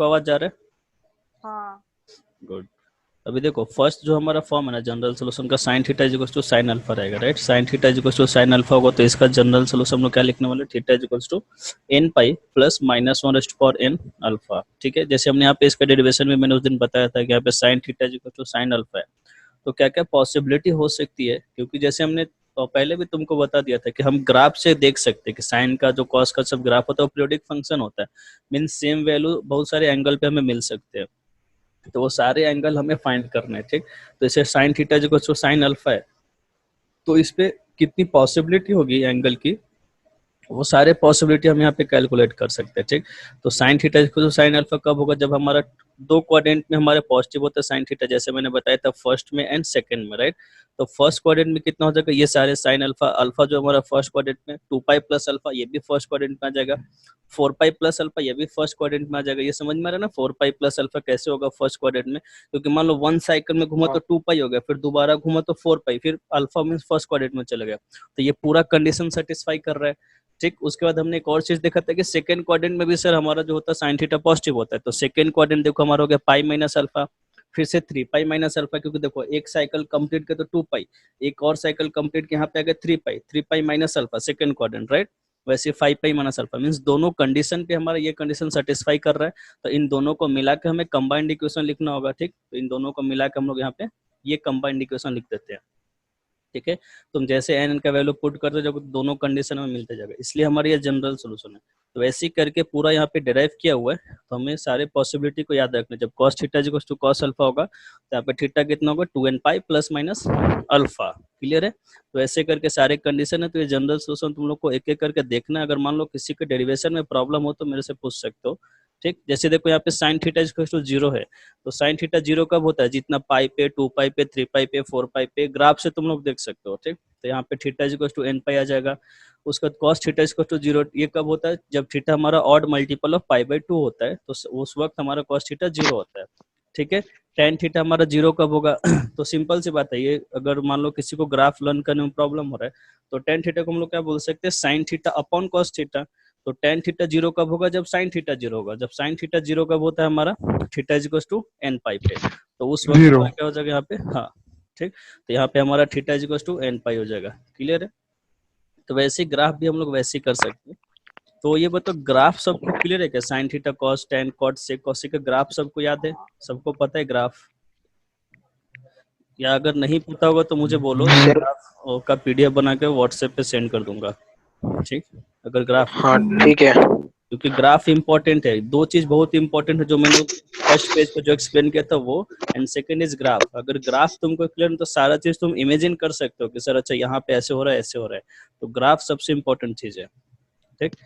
सबको आवाज जा रहा है? हाँ गुड। अभी देखो फर्स्ट जो हमारा फॉर्म है ना जनरल सोल्यूशन का, sine theta is equals to sine alpha रहेगा, right. Sine theta is equals to sine alpha होगा तो इसका जनरल सोल्यूशन हम लोग क्या लिखने वाले, theta is equals to n pi plus minus one raised power n alpha, ठीक है। जैसे हमने यहाँ पे इसका डेरिवेशन में मैंने उस दिन बताया था कि यहाँ पे sine theta is equals to sine alpha है, तो क्या क्या पॉसिबिलिटी हो सकती है, क्योंकि जैसे हमने पहले भी तुमको बता दिया था कि हम ग्राफ से देख सकते हैं कि साइन का जो कॉस का सब ग्राफ होता है वो पीरियोडिक फंक्शन होता है, मीन्स सेम वैल्यू बहुत सारे एंगल पे हमें मिल सकते हैं, तो वो सारे एंगल हमें फाइंड करने हैं, ठीक। तो इसे साइन थीटा जो साइन अल्फा है, तो इस पे कितनी पॉसिबिलिटी होगी एंगल की, वो सारे पॉसिबिलिटी हम यहाँ पे कैलकुलेट कर सकते हैं, ठीक। तो साइन थीटा जो साइन अल्फा कब होगा, जब हमारा दो क्वाड्रेंट में हमारे पॉजिटिव होता है साइन थीटा, जैसे मैंने बताया था फर्स्ट में एंड सेकंड में, राइट। तो फर्स्ट क्वाड्रेंट में कितना हो जाएगा, ये सारे साइन अल्फा, अल्फा जो हमारा फर्स्ट क्वाड्रेंट में 2 पाई प्लस अल्फा, ये भी फर्स्ट क्वाड्रेंट में आ जाएगा। 4 पाई प्लस अल्फा, ये भी फर्स्ट क्वाड्रेंट में आ जाएगा। ये समझ में आ रहा है ना, 4 पाई प्लस अल्फा कैसे होगा फर्स्ट क्वाड्रेंट में, क्योंकि मान लो वन साइकिल में घूमा तो 2 पाई हो गया, फिर दोबारा घूमा तो 4 पाई, फिर अल्फा मीन फर्स्ट क्वाड्रेंट में चला गया, तो ये पूरा कंडीशन सेटिस्फाई कर रहा है, ठीक। उसके बाद हमने एक और चीज देखा था कि सेकंड क्वाड्रेंट में भी सर हमारा जो होता है साइन थीटा पॉजिटिव होता है, तो सेकंड क्वाड्रेंट देखो हमारा हो गया पाई माइनस अल्फा, फिर से 3 पाई माइनस अल्फा, क्योंकि देखो एक साइकिल कंप्लीट किया तो 2 पाई, एक और साइकिल कंप्लीट किया यहाँ पे आ गया 3 पाई, 3 pi minus alpha second quadrant, right. वैसे 5 पाई माइनस अल्फा मीन्स दोनों कंडीशन पे हमारा ये कंडीशन सेटिस्फाई कर रहा है, तो इन दोनों को मिला के हमें कंबाइंड इक्वेशन लिखना होगा, ठीक। तो इन दोनों को मिला के हम लोग यहाँ पे ये कंबाइंड इक्वेशन लिख देते हैं, ठीक है। तुम जैसे एन का वैल्यू पुट करते हो जब दोनों कंडीशन में मिलते जाएगा, इसलिए हमारा ये जनरल सोल्यूशन है। तो ऐसे ही करके पूरा यहाँ पे डिराइव किया हुआ है, तो हमें सारे पॉसिबिलिटी को याद रखना। जब cos theta equals to cos alpha होगा तो यहाँ पे थीटा कितना होगा 2n pi plus minus alpha, clear है। तो ऐसे करके सारे कंडीशन है, तो ये जनरल सोल्यूशन तुम लोग को एक एक करके देखना है। अगर मान लो किसी के डेरिवेशन में प्रॉब्लम हो तो मेरे से पूछ सकते हो, ठीक। जैसे देखो यहाँ पे साइन थीटा इक्वल्स टू 0 है, तो साइन थीटा 0 कब होता है, जितना पाई पे 2 पाई पे 3 पाई पे 4 पाई पे, ग्राफ से तुम लोग देख सकते हो, ठीक। तो यहाँ पे थीटा इक्वल्स टू n पाई आ जाएगा। उसका कॉस थीटा इक्वल्स टू 0 ये कब होता है, जब थीटा हमारा ऑड मल्टीपल ऑफ पाई/2 होता है, तो उस वक्त हमारा कॉस थीटा 0 होता है, ठीक है। टेन थीटा हमारा 0 कब होगा तो सिंपल सी बात है, ये अगर मान लो किसी को ग्राफ लर्न करने में प्रॉब्लम हो रहा है तो टेन थीटा को हम लोग क्या बोल सकते हैं, sine theta upon cos theta. तो टेन थीटा 0 कब होगा, जब साइन थीटा 0 होगा। जब साइन थीटा 0 कब होता है हमारा, थीटा इक्वल्स टू n पाई पे, तो उस वक्त हमारा क्या हो जाएगा यहाँ पे, हाँ ठीक। तो यहाँ पे हमारा थीटा इक्वल्स टू n पाई हो जाएगा, क्लियर है। तो वैसे ग्राफ भी हम लोग वैसे ही कर सकते हैं। तो ये बताओ ग्राफ सबको क्लियर है क्या, sine theta cos tan cot sec cosec का ग्राफ सबको याद है, सबको पता है ग्राफ, या अगर नहीं पता होगा तो मुझे बोलो, ग्राफ का पीडीएफ बना के व्हाट्सएप पे सेंड कर दूंगा, ठीक। अगर ग्राफ, हाँ ठीक है, क्योंकि ग्राफ इंपॉर्टेंट है। दो चीज बहुत इंपॉर्टेंट है जो मैंने फर्स्ट पेज पे जो एक्सप्लेन किया था वो, एंड सेकंड इज ग्राफ। अगर ग्राफ तुमको क्लियर तो सारा चीज तुम इमेजिन कर सकते हो कि सर अच्छा यहाँ पे ऐसे हो रहा है ऐसे हो रहा है, तो ग्राफ सबसे इंपॉर्टेंट चीज है, ठीक।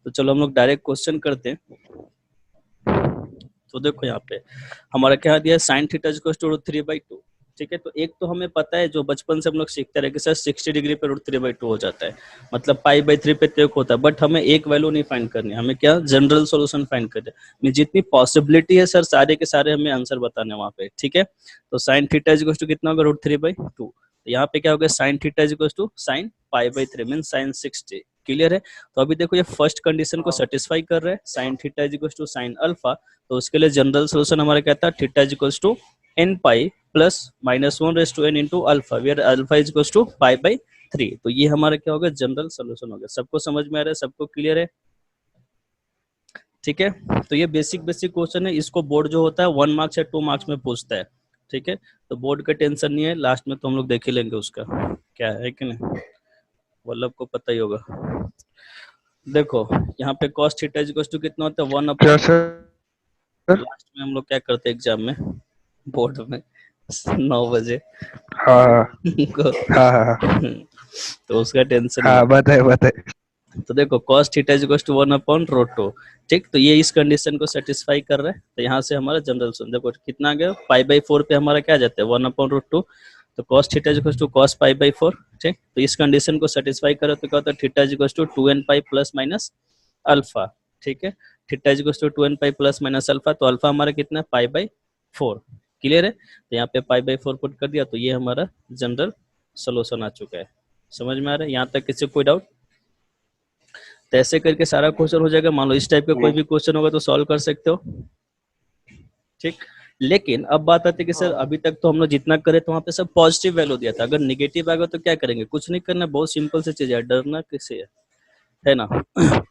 तो चलो हम लोग डायरेक्ट क्वेश्चन करते हैं। तो देखो यहाँ पे हमारा क्या दिया है, साइन थीटा इक्वल्स टू √3/2, ठीक है। तो एक तो हमें पता है जो बचपन से हम लोग सीखते रहे कि सर 60 डिग्री पे √3/2 हो जाता है, मतलब पाई/3 पे त्रिक होता है, बट हमें एक वैल्यू नहीं फाइंड करनी है, हमें क्या जनरल सॉल्यूशन फाइंड करना है। जितनी पॉसिबिलिटी है सर सारे के सारे हमें आंसर बताने हैं वहाँ पे, ठीक है। तो साइन थीटा इक्वल्स टू कितना होगा, √3/2। यहाँ पे क्या होगा, sine theta equals to sine पाई/3 मीन साइन 60, क्लियर है। तो अभी देखो ये फर्स्ट कंडीशन को सेटिस्फाई कर रहा है, sine theta equals to sine alpha, तो उसके लिए जनरल सोल्यूशन हमारा क्या था, theta equals to n pi plus minus 1/n into alpha, where alpha equals to पाई/3। तो ये हमारा क्या होगा, जनरल सोल्यूशन हो गया। सबको समझ में आ रहा है, सबको क्लियर है, ठीक है। तो ये बेसिक क्वेश्चन है, इसको बोर्ड जो होता है 1 मार्क्स या 2 मार्क्स में पूछता है, ठीक है। तो बोर्ड का टेंशन नहीं है, लास्ट में तो हम लोग देख ही लेंगे उसका क्या है कि नहीं, वल्लभ को पता ही होगा। देखो यहाँ पे कॉस थीटा इक्वल्स टू कितना होता है, 1/, लास्ट में हम लोग क्या करते हैं एग्जाम में बोर्ड में 9 बजे, तो उसका टेंशन नहीं। बताए। तो देखो cos थीटा इक्वल्स टू 1/√2, ठीक। तो ये इस कंडीशन को सेटिस्फाई कर रहा है, तो यहाँ से हमारा जनरल सोल्यूशन देखो कितना आ गया, पाई/4 पे हमारा क्या जाता है 1/√2, तो cos theta equals to cos पाई/4, ठीक। तो इस कंडीशन को सेटिस्फाई करे तो क्या होता है, theta equals to 2n pi plus minus alpha, ठीक है। Theta equals to 2n pi plus minus alpha, तो अल्फा हमारा कितना है पाई/4, क्लियर है। तो यहाँ पे पाई/4 पुट कर दिया, तो ये हमारा जनरल सोल्यूशन आ चुका है। समझ में आ रहा है यहाँ तक, किसी कोई डाउट। तो ऐसे करके सारा क्वेश्चन हो जाएगा। मान लो इस टाइप का कोई भी क्वेश्चन होगा तो सॉल्व कर सकते हो, ठीक। लेकिन अब बात आती है कि सर अभी तक तो हम लोग जितना करे तो वहाँ पे सब पॉजिटिव वैल्यू दिया था, अगर निगेटिव आ गया तो क्या करेंगे? कुछ नहीं करना, बहुत सिंपल सी चीज है, डरना किसे है ना।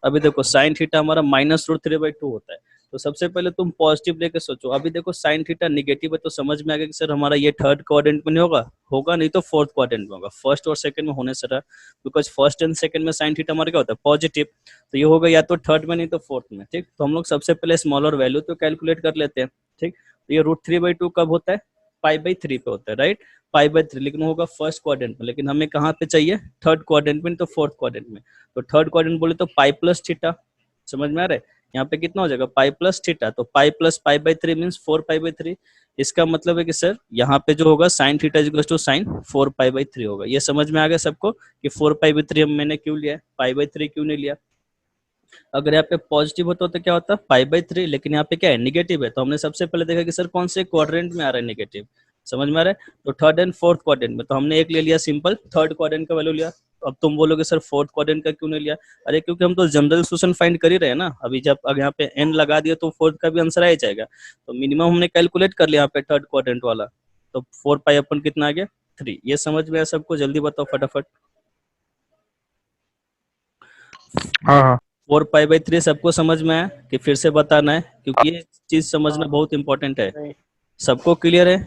अभी देखो साइन थीटा हमारा -√3/2 होता है, तो सबसे पहले तुम पॉजिटिव लेके सोचो। अभी देखो साइन थीटा निगेटिव है तो समझ में आ गया कि सर हमारा ये थर्ड क्वाड्रेंट में नहीं होगा, होगा नहीं तो फोर्थ क्वाड्रेंट में होगा, फर्स्ट और सेकंड में होने से रहा, बिकॉज फर्स्ट एंड सेकंड में साइन थीटा हमारा क्या होता है? पॉजिटिव, तो ये होगा या तो थर्ड में नहीं तो फोर्थ में। ठीक, तो हम लोग सबसे पहले स्मॉलर वैल्यू तो कैलकुलेट कर लेते हैं। ठीक, तो ये √3/2 कब होता है? π/3 पे होता है, राइट, π/3, लेकिन वो होगा फर्स्ट क्वाड्रेंट में, लेकिन हमें कहाँ पे चाहिए? थर्ड क्वाड्रेंट में, तो फोर्थ क्वाड्रेंट में। तो थर्ड क्वाड्रेंट बोले तो पाई प्लस थीटा, समझ में आ रहा है? यहाँ पे कितना हो जाएगा? पाई प्लस थीटा, तो पाई प्लस π/3 मीन्स 4π/3। इसका मतलब है कि सर यहाँ पे जो होगा sine theta is equal to sine 4π/3 होगा। ये समझ में आ गया सबको कि 4π/3 हम मैंने क्यों लिया है, π/3 क्यों नहीं लिया? अगर यहाँ पे पॉजिटिव होता तो क्या होता? π/3, लेकिन यहाँ पे क्या है? निगेटिव है, तो हमने सबसे पहले देखा कि सर कौन से क्वाड्रेंट में आ रहा है निगेटिव, समझ में आ रहा है? तो थर्ड एंड फोर्थ क्वाड्रेंट में, तो हमने एक ले लिया सिंपल, थर्ड क्वाड्रेंट का वैल्यू लिया। अब तुम बोलोगे सर फोर्थ क्वाड्रेंट का क्यों नहीं लिया? अरे क्योंकि हम तो जनरल सोल्यूशन फाइंड कर ही रहे हैं ना, अभी जब अगर यहाँ पे n लगा दिया तो फोर्थ का भी आंसर आ ही जाएगा। तो मिनिमम हमने कैलकुलेट कर लिया यहाँ पे थर्ड क्वाड्रेंट वाला, तो 4π अपन कितना आ गया? 3। ये समझ में आया सबको? जल्दी बताओ फटाफट। हाँ 4π/3 सबको समझ में आया कि फिर से बताना है? क्योंकि ये चीज समझना बहुत इंपॉर्टेंट है। सबको क्लियर है?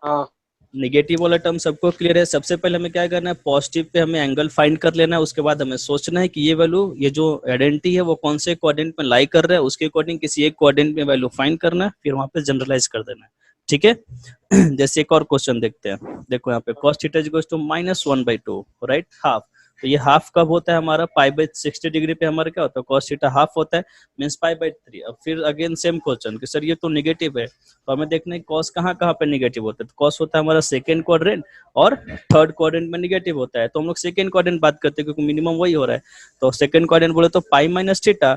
हाँ निगेटिव वाला टर्म सबको क्लियर है? सबसे पहले हमें क्या करना है? पॉजिटिव पे हमें एंगल फाइंड कर लेना है, उसके बाद हमें सोचना है कि ये वैल्यू, ये जो आइडेंटिटी है वो कौन से क्वाड्रेंट में लाई कर रहा है, उसके अकॉर्डिंग किसी एक क्वाड्रेंट में वैल्यू फाइंड करना है, फिर वहां पे जनरलाइज कर देना है। ठीक है। जैसे एक और क्वेश्चन देखते हैं, देखो यहाँ पे cos theta is equal to -1/2, right, half. तो ये हाफ कब होता है हमारा? π/60 डिग्री पे हमारा क्या होता है? cos थीटा हाफ होता है, मींस π/3। अब फिर अगेन सेम क्वेश्चन कि सर ये तो निगेटिव है, तो हमें देखना है कॉस कहाँ कहाँ पे निगेटिव होता है। तो कॉस होता है हमारा सेकंड क्वाड्रेंट और थर्ड क्वाड्रेंट में निगेटिव होता है, तो हम लोग सेकंड क्वाड्रेंट बात करते हैं क्योंकि मिनिमम वही हो रहा है। तो सेकंड क्वाड्रेंट बोले तो पाई माइनस थीटा,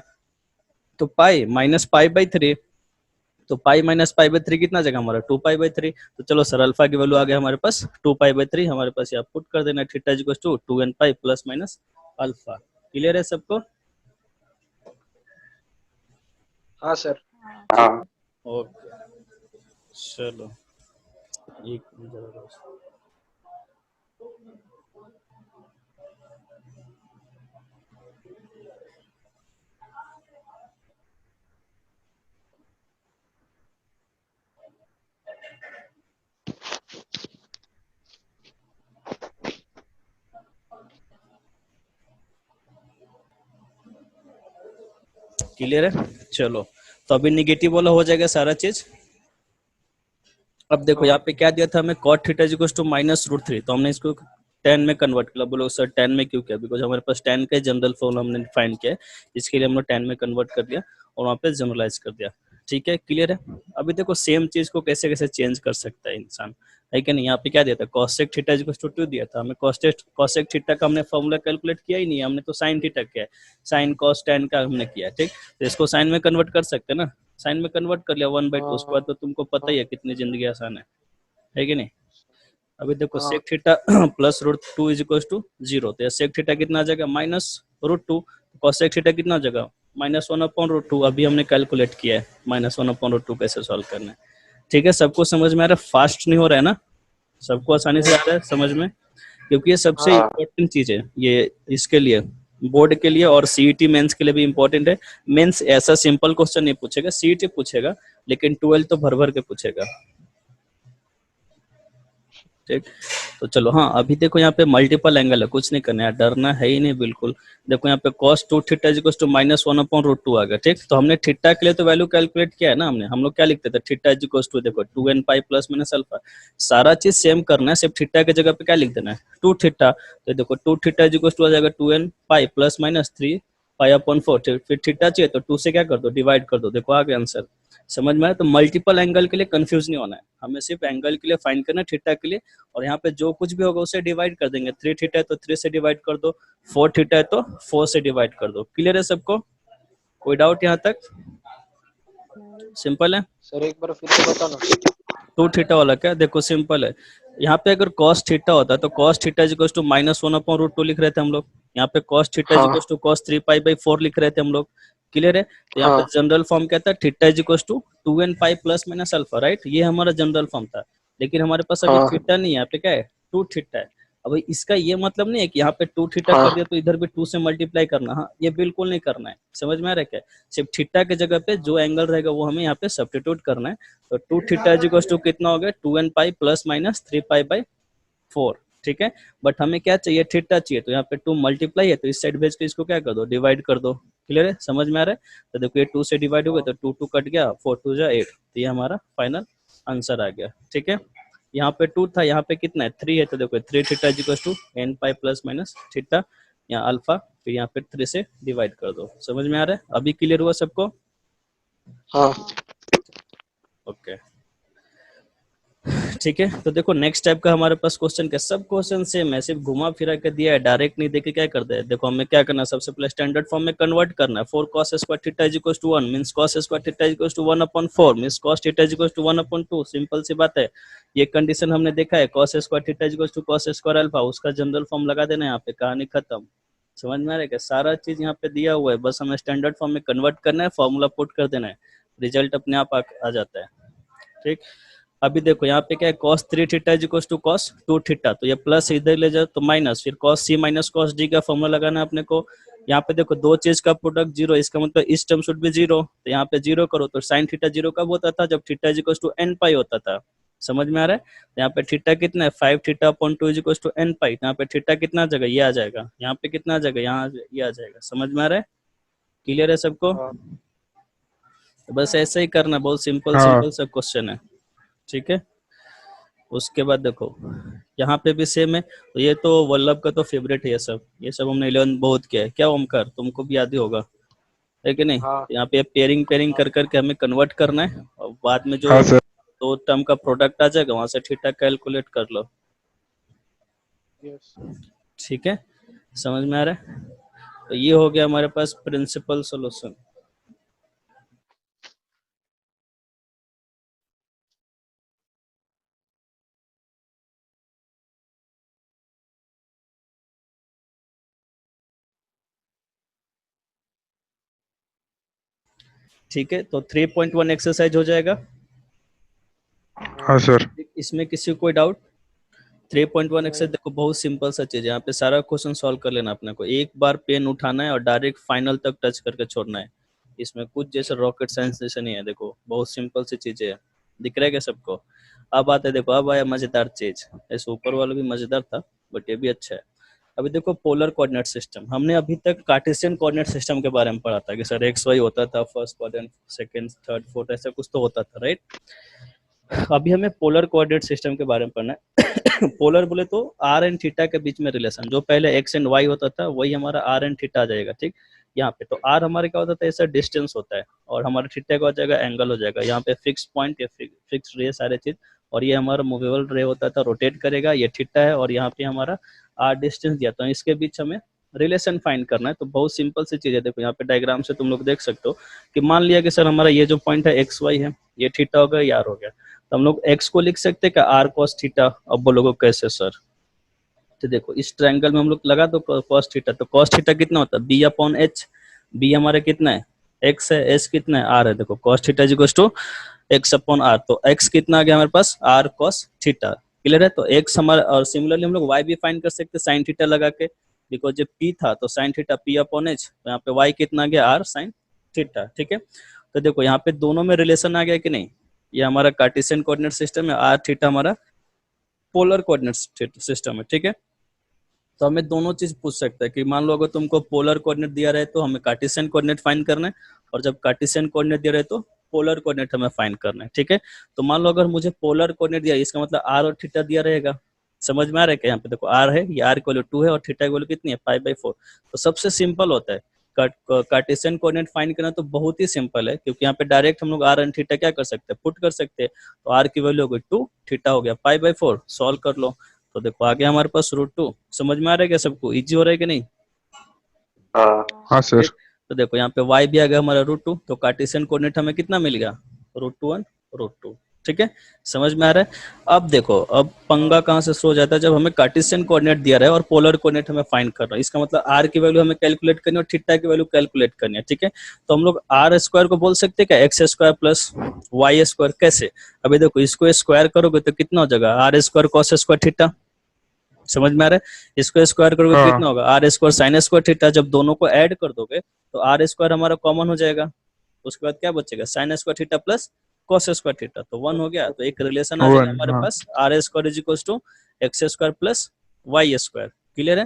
तो पाई माइनस π/3, तो पाई माइनस π/3 कितना जगह हमारा? 2π/3। तो चलो सर अल्फा की वैल्यू आ गया हमारे पास 2π/3, हमारे पास ये आप पुट कर देना, theta is equal to 2nπ plus minus alpha. Clear है सबको? हाँ सर। ओके चलो एक क्लियर है? चलो तो अभी निगेटिव वाला हो जाएगा सारा चीज। अब देखो यहाँ पे क्या दिया था हमें? cot theta is equal to -√3, तो हमने इसको 10 में कन्वर्ट किया। बोलो सर 10 में क्यों किया? बिकॉज हमारे पास 10 का जनरल फॉर्म हमने फाइंड किया है, इसके लिए हमने 10 में कन्वर्ट कर दिया और वहाँ पे जनरलाइज कर दिया। ठीक है, क्लियर है? अभी देखो सेम चीज को कैसे कैसे चेंज कर सकता है इंसान, है कि नहीं? यहाँ पे क्या दिया था? cosec theta is equal to 2 दिया था हमें, cosec थीटा का हमने फॉर्मूला कैलकुलेट किया ही नहीं, हमने तो साइन थीटा किया है, साइन cos tan का हमने किया। ठीक, तो इसको साइन में कन्वर्ट कर सकते हैं ना, साइन में कन्वर्ट कर लिया 1/2, उसके बाद तो तुमको पता ही है कितनी जिंदगी आसान है कि नहीं? अभी देखो sec theta plus √2 is equal to 0, तो सेक थीटा कितना आ जाएगा? -√2। कॉसेक थीटा कितना आ जाएगा? -1/√2। अभी हमने कैलकुलेट किया है -1/√2 कैसे सॉल्व करना है। ठीक है, सबको समझ में आ रहा है? फास्ट नहीं हो रहा है ना? सबको आसानी से आ रहा है समझ में? क्योंकि ये सबसे इम्पोर्टेंट चीज है, ये इसके लिए बोर्ड के लिए और सीईटी मेंस के लिए भी इम्पोर्टेंट है। मेंस ऐसा सिंपल क्वेश्चन नहीं पूछेगा, सीईटी पूछेगा, लेकिन 12 तो भर भर के पूछेगा। ठीक, तो चलो हाँ अभी देखो यहाँ पे मल्टीपल एंगल है, कुछ नहीं करना है, डरना है ही नहीं बिल्कुल। देखो यहाँ पे cos 2 theta is equal to -1/√2 आ गया। ठीक, तो हमने थीटा के लिए तो वैल्यू कैलकुलेट किया है ना हमने, हम लोग क्या लिखते थे? थीटा इज इक्वल टू देखो 2nπ प्लस माइनस अल्फा, सारा चीज सेम करना है, सिर्फ थीटा की जगह पे क्या लिख देना है? 2 थीटा। तो देखो 2 थीटा इज इक्वल टू आ जाएगा 2nπ प्लस माइनस 3π/4। फिर थीटा चाहिए तो 2 से क्या कर दो? डिवाइड कर दो, देखो आ गया आंसर। समझ में आया? तो मल्टीपल एंगल के लिए कंफ्यूज नहीं होना है, हमें सिर्फ एंगल के लिए फाइंड करना है, थीटा के लिए। और यहाँ पे जो कुछ भी होगा उसे डिवाइड कर देंगे, 3 थीटा है तो 3 से डिवाइड कर दो, 4 थीटा है तो 4 से डिवाइड कर दो। क्लियर है सबको? कोई डाउट यहाँ तक? सिंपल है सर एक बार फिर से बताना। 2 थीटा वाला क्या? देखो सिंपल है, यहाँ पे अगर cos थीटा होता तो cos theta is equal to -1/√2 लिख रहे थे हम लोग, यहाँ पे cos theta is equal to cos 3π/4 लिख रहे थे हम लोग। क्लियर है? तो यहाँ पे हाँ जनरल फॉर्म क्या था, theta is equal to 2n pi plus minus alpha, right? ये हमारा जनरल फॉर्म था, लेकिन हमारे पास अभी हाँ थीटा नहीं है, यहाँ पे क्या है, 2 थीटा है। अब इसका ये मतलब नहीं है कि यहाँ पे 2 थीटा कर दिया हाँ तो इधर भी 2 से मल्टीप्लाई करना, हाँ ये बिल्कुल नहीं करना है, समझ में आ रहा है क्या? सिर्फ थीटा के जगह पे जो एंगल रहेगा वो हमें यहाँ पे सब्स्टिट्यूट करना है। तो 2 थीटा इज इक्वल टू कितना हो गया, 2n पाई प्लस माइनस 3 पाई/4, ठीक है? बट हमें क्या चाहिए, थीटा चाहिए, तो यहाँ पे 2 मल्टीप्लाई है तो इस साइड भेज के इसको क्या कर दो, डिवाइड कर दो। क्लियर है, समझ में आ रहा है? तो देखो ये 2 से डिवाइड हो गया तो 2 2 कट गया, 4 2 जा 8, तो ये हमारा फाइनल आंसर आ गया, ठीक है? यहाँ पे 2 था, यहाँ पे कितना है, 3 है, तो देखो 3 theta is equal to n pi plus minus theta, यहाँ अल्फा, फिर यहाँ पे 3 से डिवाइड कर दो। समझ में आ रहा है? अभी क्लियर हुआ सबको? हाँ ओके, ठीक है। तो देखो नेक्स्ट टाइप का हमारे पास क्वेश्चन का सब क्वेश्चन सेम है, सिर्फ घुमा फिरा के दिया है, डायरेक्ट नहीं देके क्या करते हैं। देखो हमें क्या करना है, सबसे पहले स्टैंडर्ड फॉर्म में कन्वर्ट करना है। 4 cos square theta is equal to 1 means cos square theta is equal to 1/4 means cos theta is equal to 1/2। Simple सी बात है, ये कंडीशन हमने देखा है, cos square theta is equal to cos square alpha, उसका जनरल फॉर्म लगा देना है, यहाँ पे कहानी खत्म। समझ में आ रहा है क्या? सारा चीज यहाँ पे दिया हुआ है, बस हमें स्टैंडर्ड फॉर्म में कन्वर्ट करना है, फॉर्मूला पुट कर देना है, रिजल्ट अपने आप आ जाता है, ठीक। अभी देखो यहाँ पे क्या है, cos 3 theta is equal to cos 2 theta, तो ये प्लस इधर ले जाओ तो माइनस, फिर cos c minus cos d का फॉर्मूला लगाना है अपने को। यहाँ पे देखो दो चीज का प्रोडक्ट जीरो, इसका मतलब इस टर्म शुड भी जीरो, तो यहाँ पे जीरो करो तो साइन थीटा जीरो कब होता था, जब theta is equal to n pi होता था। समझ में आ रहा है? तो यहाँ पे थीटा कितना है, 5 theta upon 2 is equal to n pi, तो यहाँ पे थीटा कितना आ जाएगा, ये आ जाएगा, यहाँ पे कितना आ जाएगा, यहाँ ये आ जाएगा। समझ में आ रहा है? क्लियर है सबको? हाँ तो बस ऐसे ही करना, बहुत सिंपल हाँ सिंपल सा क्वेश्चन है, ठीक है। उसके बाद देखो यहाँ पे भी सेम है, तो ये तो वल्लभ का तो फेवरेट है, ये सब हमने 11 बहुत किया है, क्या ओमकार तुमको भी याद ही होगा, है कि नहीं? हाँ तो यहाँ पे पेयरिंग पेयरिंग कर करके हमें कन्वर्ट करना है, और बाद में जो हाँ सर। दो टर्म का प्रोडक्ट आ जाएगा वहां से थीटा कैलकुलेट कर लो, यस ठीक है? समझ में आ रहा है? तो ये हो गया हमारे पास प्रिंसिपल सोल्यूशन। ठीक है, तो 3.1 एक्सरसाइज हो जाएगा। हाँ सर। इसमें किसी को कोई डाउट? 3.1 नहीं एक्सरसाइज देखो बहुत सिंपल सा चीज है, यहाँ पे सारा क्वेश्चन सॉल्व कर लेना अपने को, एक बार पेन उठाना है और डायरेक्ट फाइनल तक टच करके छोड़ना है। इसमें कुछ जैसे रॉकेट साइंस जैसे नहीं है, देखो बहुत सिंपल सी चीजें है। दिख रहा है क्या सबको? अब आते देखो, अब आया मजेदार चीज, ऐसे ऊपर वाला भी मजेदार था बट ये भी अच्छा है। अभी देखो पोलर कोऑर्डिनेट सिस्टम, हमने अभी तक कार्टेशियन कोऑर्डिनेट सिस्टम के बारे में पढ़ा था कि सर एक्स वाई होता था, first quadrant, second, third, fourth, ऐसा कुछ तो होता था, राइट? अभी हमें पोलर कोऑर्डिनेट सिस्टम के बारे में पढ़ना है। पोलर बोले तो आर एंड थीटा के बीच में रिलेशन, जो पहले एक्स एंड वाई होता था वही हमारा आर एंड थीटा आ जाएगा, ठीक। यहाँ पे तो आर हमारे क्या होता था, ऐसा डिस्टेंस होता है, और हमारा थीटा का हो जाएगा एंगल हो जाएगा। यहाँ पे फिक्स पॉइंट या फिक्स रे सारे चीज, और ये हमारा मूवेबल रे होता था, रोटेट करेगा, ये थीटा है, और यहाँ पे हमारा आर डिस्टेंस दिया था, इसके बीच हमें रिलेशन फाइंड करना है। तो बहुत सिंपल सी चीज है, देखो यहाँ पे डायग्राम से तुम लोग देख सकते हो कि मान लिया कि सर हमारा ये जो पॉइंट है एक्स वाई है, ये थीटा हो गया, ये आर हो गया, तो हम लोग x को लिख सकते हैं क्या, आर कॉस थीटा। अब बोलोगे कैसे सर? तो देखो इस ट्रायंगल में हम लोग लगा दो कॉस थीटा, तो कॉस थीटा कितना होता है, बी अपॉन एच, बी हमारा कितना है, x है, एस कितना है, आर है। देखो cos theta equal to x upon r, तो x कितना आ गया हमारे पास, आर कॉस थीटा। क्लियर है? तो x हमारा, और सिमिलरली हम लोग y भी फाइंड कर सकते हैं साइन थीटा लगा के, बिकॉज जब p था तो sine theta p upon H, तो यहाँ पे y कितना आ गया, आर साइन थीटा, ठीक है। तो देखो यहाँ पे दोनों में रिलेशन आ गया कि नहीं, ये हमारा कार्टेशियन कोऑर्डिनेट सिस्टम है, आर थीटा हमारा पोलर कोऑर्डिनेट सिस्टम है, ठीक है। तो हमें दोनों चीज पूछ सकता है कि मान लो अगर तुमको पोलर कोऑर्डिनेट दिया रहे तो हमें कार्टेशियन कोऑर्डिनेट फाइंड करना है, और जब कार्टेशियन कोऑर्डिनेट दिया रहे तो पोलर कोऑर्डिनेट हमें फाइंड करना है, ठीक है। तो मान लो अगर मुझे पोलर कोऑर्डिनेट दिया, इसका मतलब आर और थीटा दिया रहेगा। समझ में आ रहा है क्या? यहाँ पे देखो आर है, ये आर की वैल्यू 2 है, और थीटा की वैल्यू कितनी है, पाई/4। तो सबसे सिंपल होता है कार्टेशियन कोऑर्डिनेट फाइंड करना, तो बहुत ही सिंपल है, क्योंकि यहाँ पे डायरेक्ट हम लोग आर एंड थीटा क्या कर सकते हैं, पुट कर सकते हैं। तो आर की वैल्यू हो गई 2, थीटा हो गया पाई/4, सॉल्व कर लो। तो देखो आ गया हमारे पास √2। समझ में आ रहा है क्या सबको? इजी हो रहा है कि नहीं? हाँ सर। तो देखो यहाँ पे y भी आ गया हमारा √2, तो कार्टेशियन कोऑर्डिनेट हमें कितना मिल गया, √1 √2, ठीक है, समझ में आ रहा है। अब देखो, अब पंगा कहाँ से शुरू हो जाता है, जब हमें कार्टेशियन कोऑर्डिनेट दिया रहा है और पोलर कोऑर्डिनेट हमें फाइंड करना है। इसका मतलब आर की वैल्यू हमें कैलकुलेट करनी है और थीटा की वैल्यू कैलकुलेट करनी है। ठीक है, तो हम लोग आर स्क्वायर को बोल सकते हैं क्या, x square plus Y square. कैसे, अभी देखो इसको स्क्वायर करोगे तो कितना हो जाएगा, R square cos square theta. समझ में आ रहा है, इसको स्क्वायर करोगे तो कितना होगा, R square sine square theta. जब दोनों को ऐड कर दोगे तो आर स्क्वायर हमारा कॉमन हो जाएगा, उसके बाद क्या बचेगा, sign square theta plus cos square theta, तो 1 हो गया। तो एक रिलेशन आ जाएगा हमारे पास, R square is equal to X square plus Y square. Clear है,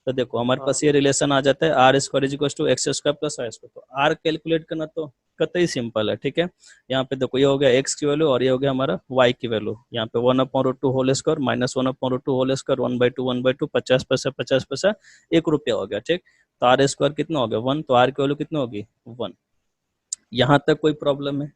तो देखो हमारे पास ये रिलेशन आ जाता है, R square is equal to X square plus Y square. तो आर कैलकुलेट करना तो कतई सिंपल है। ठीक है, यहाँ पे देखो ये हो गया एक्स की वैल्यू और ये हो गया हमारा वाई की वैल्यू। यहाँ पे 1/√2 whole square minus 1/√2 whole square 1/2 1/2 50 पैसा 1 रुपया हो गया। ठीक, तो आर स्क्वायर कितना हो गया 1, तो आर की वैल्यू कितना होगी 1। यहाँ तक कोई प्रॉब्लम है।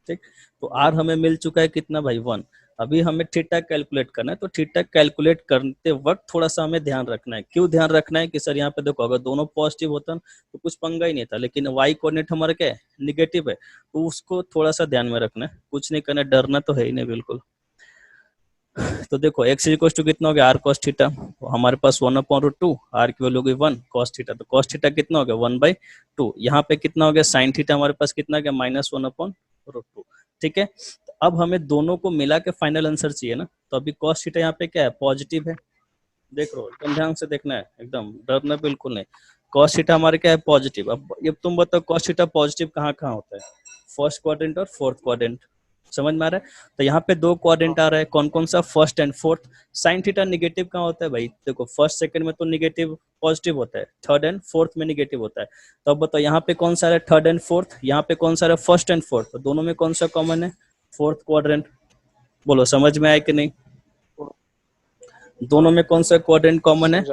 ठीक, तो आर हमें मिल चुका है कितना भाई 1। अभी हमें थीटा कैलकुलेट करना है, तो थीटा कैलकुलेट करते वक्त थोड़ा सा हमें ध्यान रखना है। क्यों ध्यान रखना है कि सर यहाँ पे देखो अगर दोनों पॉजिटिव होता तो कुछ पंगा ही नहीं था, लेकिन वाई कोऑर्डिनेट हमारा क्या है, निगेटिव है, तो उसको थोड़ा सा ध्यान में रखना है। कुछ नहीं करना, डरना तो है ही नहीं बिल्कुल। तो देखो x इक्वल टू कितना हो गया, आर कॉस थीटा, तो हमारे पास 1/√2, आर की वैल्यू हो गई 1, कॉस थीटा, तो कॉस थीटा कितना हो गया 1/2। यहाँ पे कितना हो गया साइन थीटा, हमारे पास कितना गया -1/√2। ठीक है, तो अब हमें दोनों को मिला के फाइनल आंसर चाहिए ना, तो अभी कॉस थीटा यहाँ पे क्या है, पॉजिटिव है। देख लो एकदम ध्यान से देखना है, एकदम डरना बिल्कुल नहीं। कॉस थीटा हमारे क्या है, पॉजिटिव। अब ये तुम बताओ कॉस थीटा पॉजिटिव कहाँ कहाँ होता है, फर्स्ट क्वाड्रेंट और फोर्थ क्वाड्रेंट। समझ में आ रहा है, तो यहाँ पे दो क्वाड्रेंट आ रहा है, कौन कौन सा, first and fourth. Sine theta negative कहाँ होता है भाई, देखो फर्स्ट सेकंड में तो निगेटिव पॉजिटिव होता है, थर्ड एंड फोर्थ में निगेटिव होता है। तो अब बताओ यहाँ पे कौन सा है थर्ड एंड फोर्थ, यहाँ पे कौन सा है फर्स्ट एंड फोर्थ, तो दोनों में कौन सा कॉमन है, फोर्थ क्वाड्रेंट। बोलो समझ में आया कि नहीं, दोनों में कौन सा क्वाड्रेंट कॉमन है,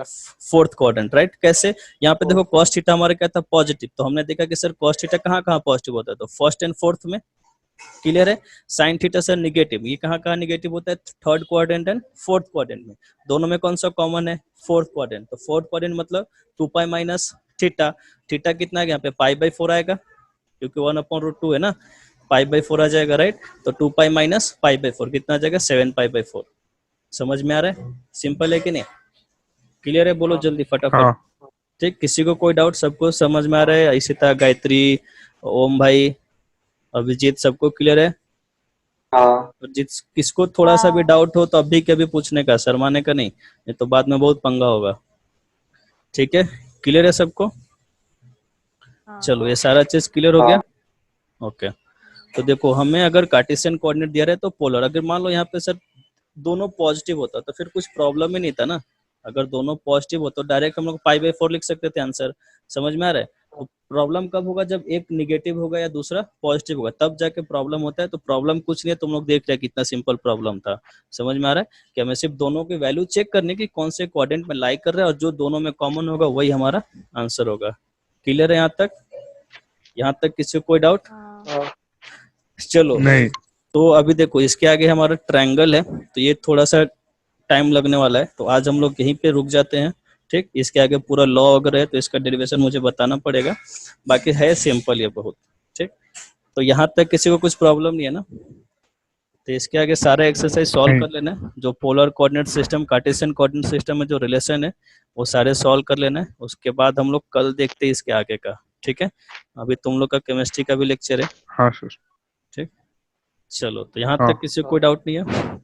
फोर्थ क्वाड्रेंट, राइट। कैसे, यहाँ पे देखो कॉस थीटा हमारा क्या था, पॉजिटिव, तो हमने देखा कि सर कॉस थीटा कहाँ कहाँ पॉजिटिव होता है, तो फर्स्ट एंड फोर्थ में। क्लियर है, साइन थीटा सर निगेटिव, ये कहाँ कहाँ निगेटिव होता है, third quadrant and fourth quadrant में। दोनों में कौन सा कॉमन है, फोर्थ क्वाड्रेंट, तो फोर्थ क्वाड्रेंट मतलब 2 पाई माइनस थीटा। थीटा कितना है यहाँ पे π/4 आएगा, क्योंकि 1/√2 है ना, π/4 आ जाएगा, राइट। तो 2 पाई माइनस π/4 कितना आ जाएगा 7 π/4। समझ में आ रहा है, सिंपल है कि नहीं, क्लियर है, बोलो जल्दी फटाफट। ठीक, किसी को कोई डाउट, सबको समझ में आ रहा है, इशिता, गायत्री, ओम भाई, अभिजीत, सबको क्लियर है। तो जिस किसको थोड़ा सा भी डाउट हो तो अभी के अभी पूछने का, शर्माने का नहीं, नहीं तो बाद में बहुत पंगा होगा। ठीक है, क्लियर है सबको, चलो ये सारा चीज क्लियर हो गया। ओके, तो देखो हमें अगर कार्टेशियन कोऑर्डिनेट दिया रहा है तो पोलर, अगर मान लो यहाँ पे सर दोनों पॉजिटिव होता तो फिर कुछ प्रॉब्लम ही नहीं था ना। अगर दोनों पॉजिटिव हो तो डायरेक्ट हम लोग π/4 लिख सकते थे आंसर। समझ में आ रहा है, तो प्रॉब्लम कब होगा, जब एक निगेटिव होगा या दूसरा पॉजिटिव होगा, तब जाके प्रॉब्लम होता है। तो प्रॉब्लम कुछ नहीं है, तुम लोग देख रहे कितना सिंपल प्रॉब्लम था। समझ में आ रहा है कि हमें सिर्फ दोनों की वैल्यू चेक करने की, कौन से क्वाड्रेंट में लाई कर रहा है, और जो दोनों में कॉमन होगा वही हमारा आंसर होगा। क्लियर है यहाँ तक, यहाँ तक किसी को कोई डाउट, चलो नहीं। तो अभी देखो इसके आगे हमारा ट्रायंगल है, तो ये थोड़ा सा टाइम लगने वाला है, तो आज हम लोग यहीं पे रुक जाते हैं। ठीक, इसके आगे पूरा लॉ अगर है तो इसका डेरिवेशन मुझे बताना पड़ेगा, बाकी है सिंपल ये बहुत। ठीक, तो यहाँ तक किसी को कुछ प्रॉब्लम नहीं है ना, तो इसके आगे सारा एक्सरसाइज सॉल्व कर लेना है। जो polar coordinate system, Cartesian coordinate system में जो रिलेशन है वो सारे सॉल्व कर लेना है। उसके बाद हम लोग कल देखते हैं इसके आगे का। ठीक है, अभी तुम लोग का केमिस्ट्री का भी लेक्चर है। हाँ सर। ठीक, चलो तो यहाँ तक किसी को कोई डाउट नहीं है,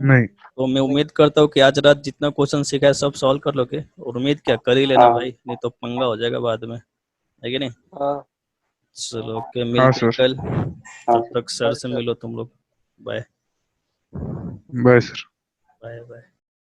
नहीं। तो मैं उम्मीद करता हूँ कि आज रात जितना क्वेश्चन सीखा है सब सॉल्व कर लोगे, और उम्मीद क्या कर ही लेना भाई, नहीं तो पंगा हो जाएगा बाद में, है कि नहीं। चलो ओके, मिलते हैं कल, तब तक सर से मिलो तुम लोग। Bye bye sir, bye bye.